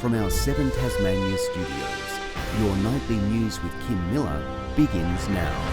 from our 7 Tasmania studios. Your nightly news with Kim Miller begins now.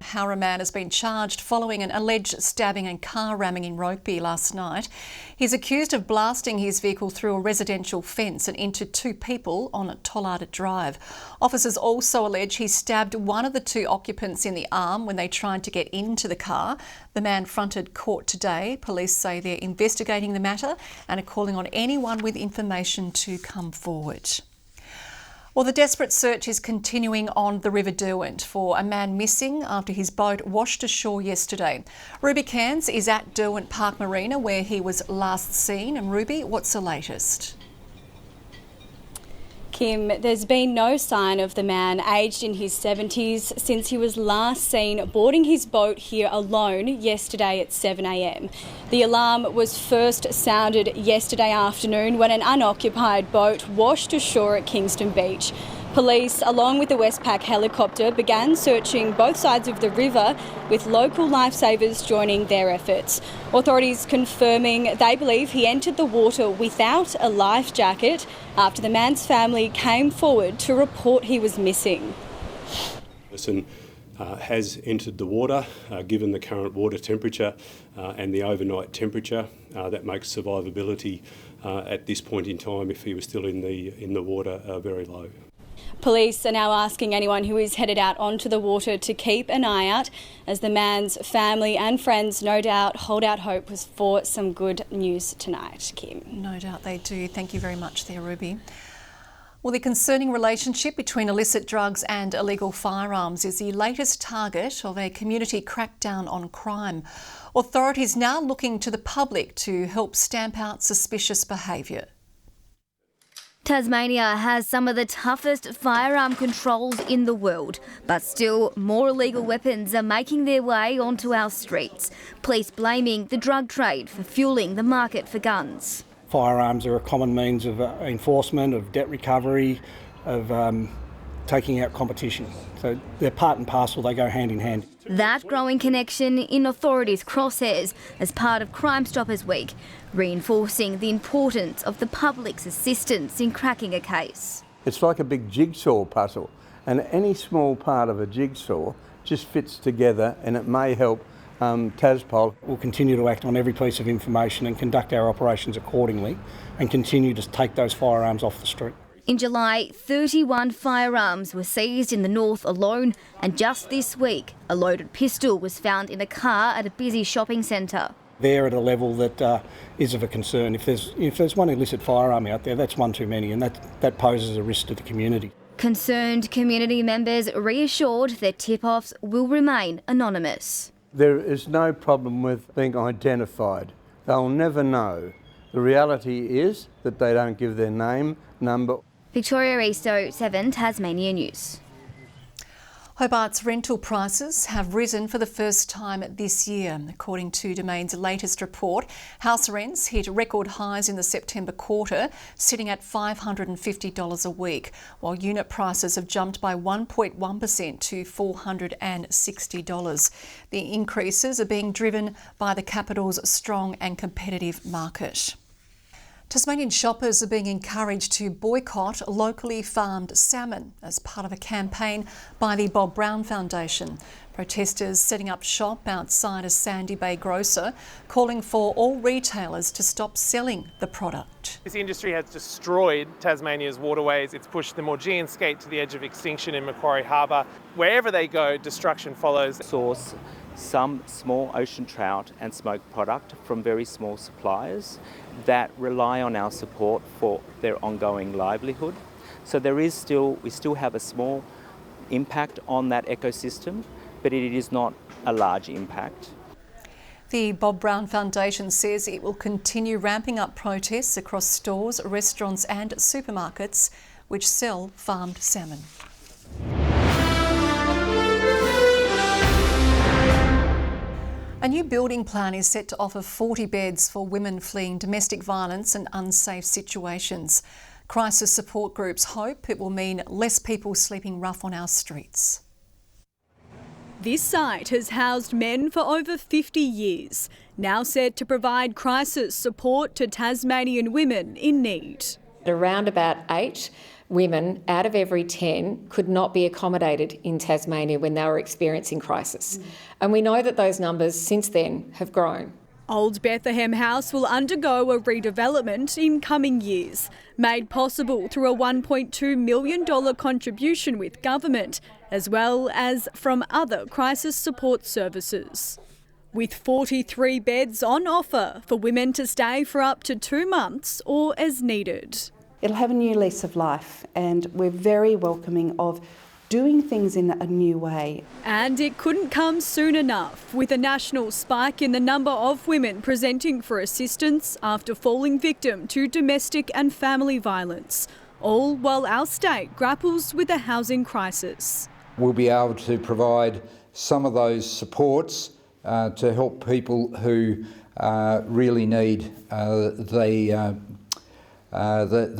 How a man has been charged following an alleged stabbing and car ramming in Rugby last night. He's accused of blasting his vehicle through a residential fence and into 2 people on Tollard Drive. Officers also allege he stabbed one of the 2 occupants in the arm when they tried to get into the car. The man fronted court today. Police say they're investigating the matter and are calling on anyone with information to come forward. Well, the desperate search is continuing on the River Derwent for a man missing after his boat washed ashore yesterday. Ruby Cairns is at Derwent Park Marina where he was last seen. And Ruby, what's the latest? Kim, there's been no sign of the man aged in his 70s since he was last seen boarding his boat here alone yesterday at 7 a.m. The alarm was first sounded yesterday afternoon when an unoccupied boat washed ashore at Kingston Beach. Police, along with the Westpac helicopter, began searching both sides of the river, with local lifesavers joining their efforts. Authorities confirming they believe he entered the water without a life jacket after the man's family came forward to report he was missing. The person has entered the water. Given the current water temperature and the overnight temperature, that makes survivability at this point in time, if he was still in the water, very low. Police are now asking anyone who is headed out onto the water to keep an eye out, as the man's family and friends no doubt hold out hope for some good news tonight. Kim. No doubt they do. Thank you very much there, Ruby. Well, the concerning relationship between illicit drugs and illegal firearms is the latest target of a community crackdown on crime. Authorities now looking to the public to help stamp out suspicious behaviour. Tasmania has some of the toughest firearm controls in the world, but still more illegal weapons are making their way onto our streets. Police blaming the drug trade for fuelling the market for guns. Firearms are a common means of enforcement, of debt recovery, of taking out competition. So they're part and parcel, they go hand in hand. That growing connection in authorities' crosshairs as part of Crime Stoppers Week, reinforcing the importance of the public's assistance in cracking a case. It's like a big jigsaw puzzle, and any small part of a jigsaw just fits together, and it may help Taspol. We'll continue to act on every piece of information and conduct our operations accordingly and continue to take those firearms off the street. In July, 31 firearms were seized in the north alone, and just this week, a loaded pistol was found in a car at a busy shopping centre. They're at a level that is of a concern. If there's one illicit firearm out there, that's one too many, and that poses a risk to the community. Concerned community members reassured their tip-offs will remain anonymous. There is no problem with being identified. They'll never know. The reality is that they don't give their name, number. Victoria Risto, 7 Tasmania News. Hobart's rental prices have risen for the first time this year. According to Domain's latest report, house rents hit record highs in the September quarter, sitting at $550 a week, while unit prices have jumped by 1.1% to $460. The increases are being driven by the capital's strong and competitive market. Tasmanian shoppers are being encouraged to boycott locally farmed salmon as part of a campaign by the Bob Brown Foundation. Protesters setting up shop outside a Sandy Bay grocer, calling for all retailers to stop selling the product. This industry has destroyed Tasmania's waterways. It's pushed the Maugean skate to the edge of extinction in Macquarie Harbour. Wherever they go, destruction follows. Source some small ocean trout and smoked product from very small suppliers that rely on our support for their ongoing livelihood. So we still have a small impact on that ecosystem, but it is not a large impact. The Bob Brown Foundation says it will continue ramping up protests across stores, restaurants and supermarkets which sell farmed salmon. A new building plan is set to offer 40 beds for women fleeing domestic violence and unsafe situations. Crisis support groups hope it will mean less people sleeping rough on our streets. This site has housed men for over 50 years, now set to provide crisis support to Tasmanian women in need. Around about 8 women out of every 10 could not be accommodated in Tasmania when they were experiencing crisis. And we know that those numbers since then have grown. Old Bethlehem House will undergo a redevelopment in coming years, made possible through a $1.2 million contribution with government, as well as from other crisis support services. With 43 beds on offer for women to stay for up to 2 months or as needed. It'll have a new lease of life, and we're very welcoming of doing things in a new way. And it couldn't come soon enough, with a national spike in the number of women presenting for assistance after falling victim to domestic and family violence, all while our state grapples with a housing crisis. We'll be able to provide some of those supports to help people who really need the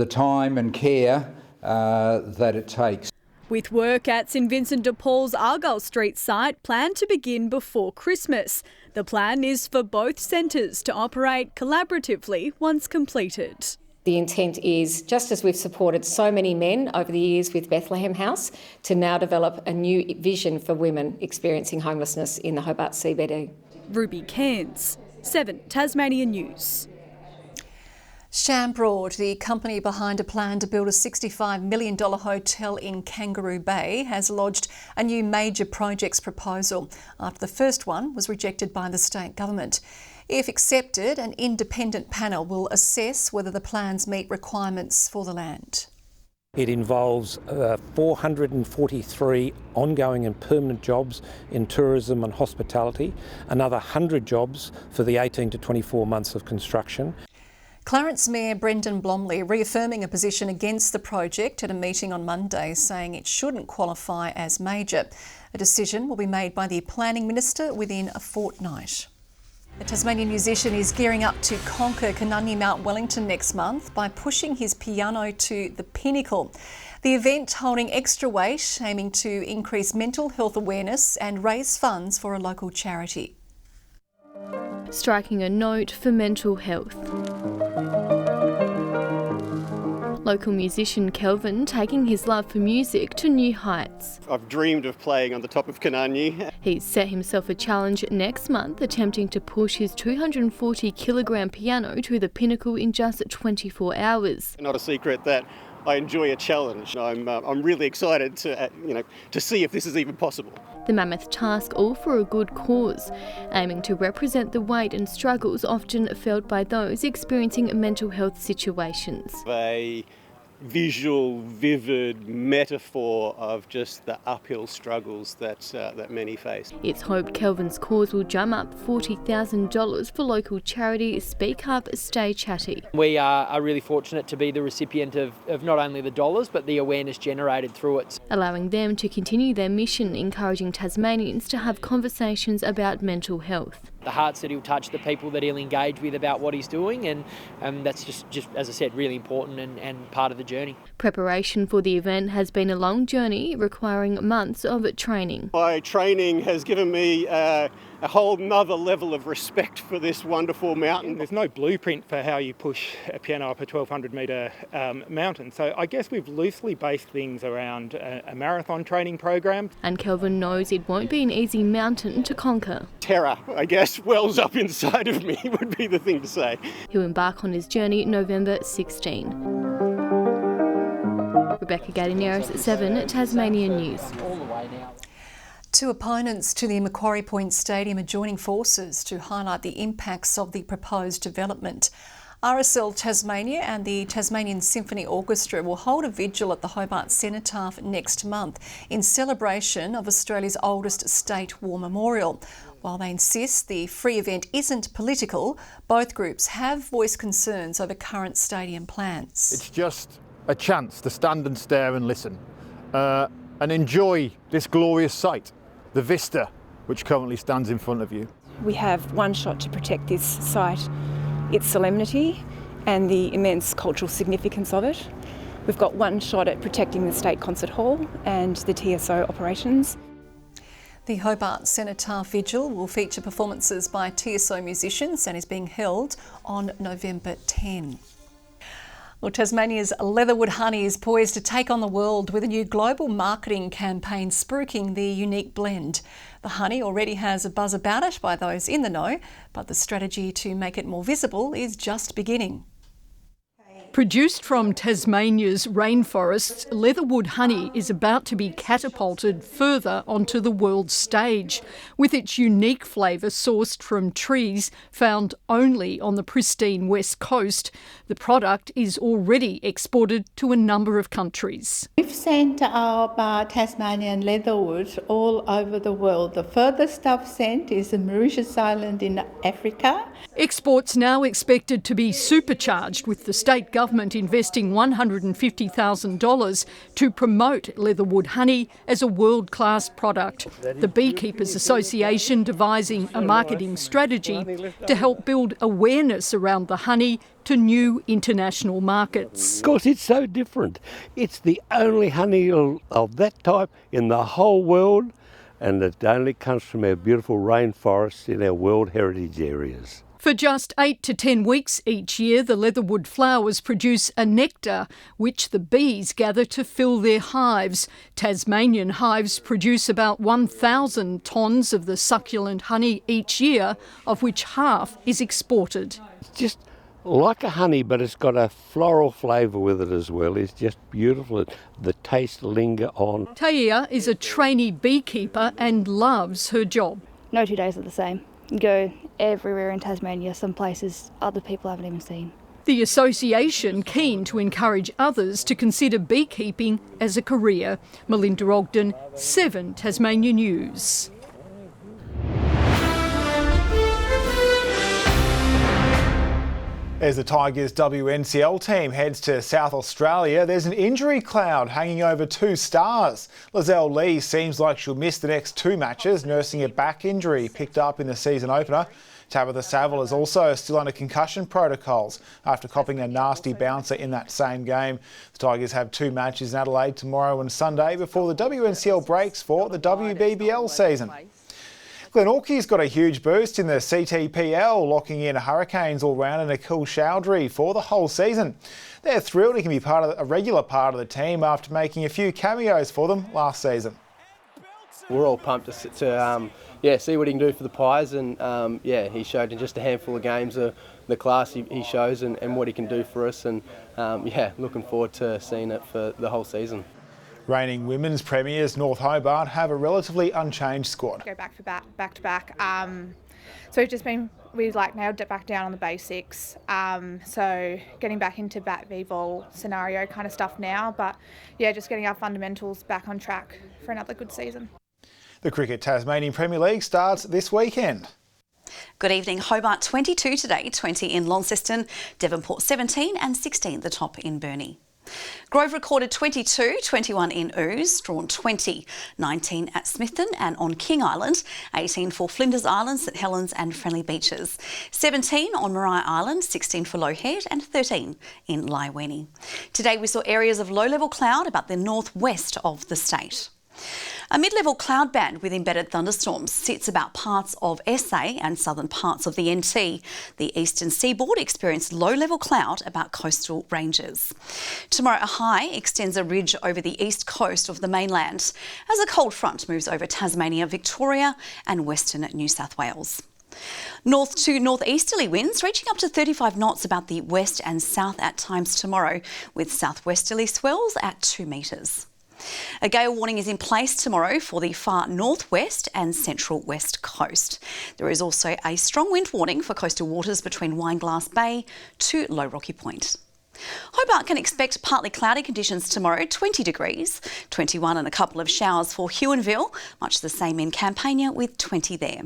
time and care that it takes. With work at St Vincent de Paul's Argyle Street site planned to begin before Christmas, the plan is for both centres to operate collaboratively once completed. The intent is, just as we've supported so many men over the years with Bethlehem House, to now develop a new vision for women experiencing homelessness in the Hobart CBD. Ruby Cairns, 7 Tasmania News. Shambroad, the company behind a plan to build a $65 million hotel in Kangaroo Bay, has lodged a new major projects proposal after the first one was rejected by the state government. If accepted, an independent panel will assess whether the plans meet requirements for the land. It involves 443 ongoing and permanent jobs in tourism and hospitality, another 100 jobs for the 18 to 24 months of construction. Clarence Mayor Brendan Blomley reaffirming a position against the project at a meeting on Monday, saying it shouldn't qualify as major. A decision will be made by the Planning Minister within a fortnight. The Tasmanian musician is gearing up to conquer Canunny Mount Wellington next month by pushing his piano to the pinnacle. The event holding extra weight, aiming to increase mental health awareness and raise funds for a local charity. Striking a note for mental health. Local musician Kelvin taking his love for music to new heights. I've dreamed of playing on the top of Canunny. He's set himself a challenge next month, attempting to push his 240-kilogram piano to the pinnacle in just 24 hours. Not a secret that I enjoy a challenge. I'm really excited to see if this is even possible. The mammoth task all for a good cause, aiming to represent the weight and struggles often felt by those experiencing mental health situations. A visual, vivid metaphor of just the uphill struggles that many face. It's hoped Kelvin's cause will drum up $40,000 for local charity Speak Up, Stay Chatty. We are really fortunate to be the recipient of not only the dollars but the awareness generated through it. Allowing them to continue their mission, encouraging Tasmanians to have conversations about mental health. The hearts that he'll touch, the people that he'll engage with about what he's doing, and that's just as I said, really important and part of the journey. Preparation for the event has been a long journey requiring months of training. My training has given me a whole nother level of respect for this wonderful mountain. There's no blueprint for how you push a piano up a 1,200 metre mountain, so I guess we've loosely based things around a marathon training program. And Kelvin knows it won't be an easy mountain to conquer. Terror, I guess, wells up inside of me would be the thing to say. He'll embark on his journey November 16. Rebecca Gadineris, 7 Tasmania News. Two opponents to the Macquarie Point Stadium are joining forces to highlight the impacts of the proposed development. RSL Tasmania and the Tasmanian Symphony Orchestra will hold a vigil at the Hobart Cenotaph next month in celebration of Australia's oldest state war memorial. While they insist the free event isn't political, both groups have voiced concerns over current stadium plans. It's just a chance to stand and stare and listen and enjoy this glorious sight, the vista which currently stands in front of you. We have one shot to protect this site, its solemnity and the immense cultural significance of it. We've got one shot at protecting the State Concert Hall and the TSO operations. The Hobart Cenotaph Vigil will feature performances by TSO musicians and is being held on November 10. Well, Tasmania's Leatherwood honey is poised to take on the world with a new global marketing campaign spruiking the unique blend. The honey already has a buzz about it by those in the know, but the strategy to make it more visible is just beginning. Produced from Tasmania's rainforests, Leatherwood honey is about to be catapulted further onto the world stage, with its unique flavour sourced from trees found only on the pristine West Coast. The product is already exported to a number of countries. We've sent our Tasmanian leatherwood all over the world. The furthest I've sent is the Mauritius Island in Africa. Exports now expected to be supercharged, with the state government investing $150,000 to promote Leatherwood honey as a world-class product. The Beekeepers Association devising a marketing strategy to help build awareness around the honey to new international markets. Because it's so different. It's the only honey of that type in the whole world, and it only comes from our beautiful rainforests in our World Heritage areas. For just 8 to 10 weeks each year, the leatherwood flowers produce a nectar which the bees gather to fill their hives. Tasmanian hives produce about 1,000 tonnes of the succulent honey each year, of which half is exported. It's just like a honey, but it's got a floral flavour with it as well. It's just beautiful. The taste linger on. Taia is a trainee beekeeper and loves her job. No 2 days are the same. You go everywhere in Tasmania, some places other people haven't even seen. The association keen to encourage others to consider beekeeping as a career. Melinda Ogden, 7 Tasmania News. As the Tigers WNCL team heads to South Australia, there's an injury cloud hanging over 2 stars. Lizelle Lee seems like she'll miss the next 2 matches, nursing a back injury picked up in the season opener. Tabitha Saville is also still under concussion protocols after copping a nasty bouncer in that same game. The Tigers have 2 matches in Adelaide tomorrow and Sunday before the WNCL breaks for the WBBL season. Glenorchy's got a huge boost in the CTPL, locking in Hurricanes all-rounder Nikhil Chowdhury for the whole season. They're thrilled he can be a regular part of the team after making a few cameos for them last season. We're all pumped to see what he can do for the Pies, and he showed in just a handful of games the class he shows and what he can do for us, and looking forward to seeing it for the whole season. Reigning women's premiers North Hobart have a relatively unchanged squad. Go back to back. So we've nailed it back down on the basics. So getting back into bat v vol scenario kind of stuff now, but just getting our fundamentals back on track for another good season. The Cricket Tasmanian Premier League starts this weekend. Good evening. Hobart 22 today, 20 in Launceston, Devonport 17 and 16 the top in Burnie. Grove recorded 22, 21 in Ouse, Strawn 20, 19 at Smithton and on King Island, 18 for Flinders Island, St Helens and Friendly Beaches, 17 on Maria Island, 16 for Low Head and 13 in Lyweni. Today we saw areas of low-level cloud about the northwest of the state. A mid-level cloud band with embedded thunderstorms sits about parts of SA and southern parts of the NT. The eastern seaboard experienced low-level cloud about coastal ranges. Tomorrow, a high extends a ridge over the east coast of the mainland as a cold front moves over Tasmania, Victoria and western New South Wales. North to northeasterly winds reaching up to 35 knots about the west and south at times tomorrow, with southwesterly swells at 2 metres. A gale warning is in place tomorrow for the far northwest and central west coast. There is also a strong wind warning for coastal waters between Wineglass Bay to Low Rocky Point. Hobart can expect partly cloudy conditions tomorrow, 20 degrees, 21 and a couple of showers for Huonville, much the same in Campania with 20 there.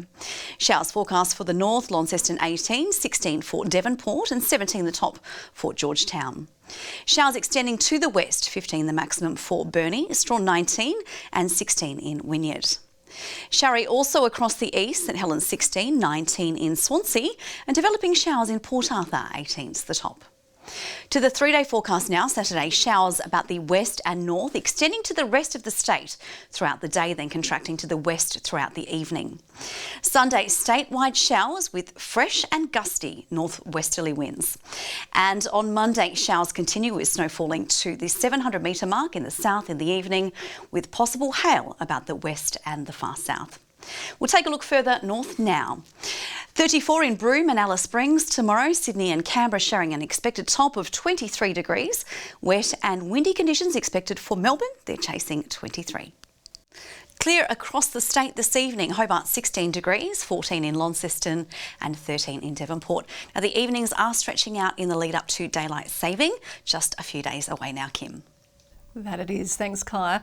Showers forecast for the north, Launceston 18, 16 for Devonport and 17 the top for Georgetown. Showers extending to the west, 15 the maximum for Burnie, Strawn 19 and 16 in Wynyard. Showery also across the east, St Helens 16, 19 in Swansea and developing showers in Port Arthur, 18's the top. To the 3-day forecast now. Saturday, showers about the west and north, extending to the rest of the state throughout the day, then contracting to the west throughout the evening. Sunday, statewide showers with fresh and gusty northwesterly winds. And on Monday, showers continue with snow falling to the 700-metre mark in the south in the evening, with possible hail about the west and the far south. We'll take a look further north now. 34 in Broome and Alice Springs tomorrow. Sydney and Canberra sharing an expected top of 23 degrees. Wet and windy conditions expected for Melbourne. They're chasing 23. Clear across the state this evening. Hobart 16 degrees, 14 in Launceston and 13 in Devonport. Now the evenings are stretching out in the lead up to daylight saving. Just a few days away now, Kim. That it is. Thanks, Kaya.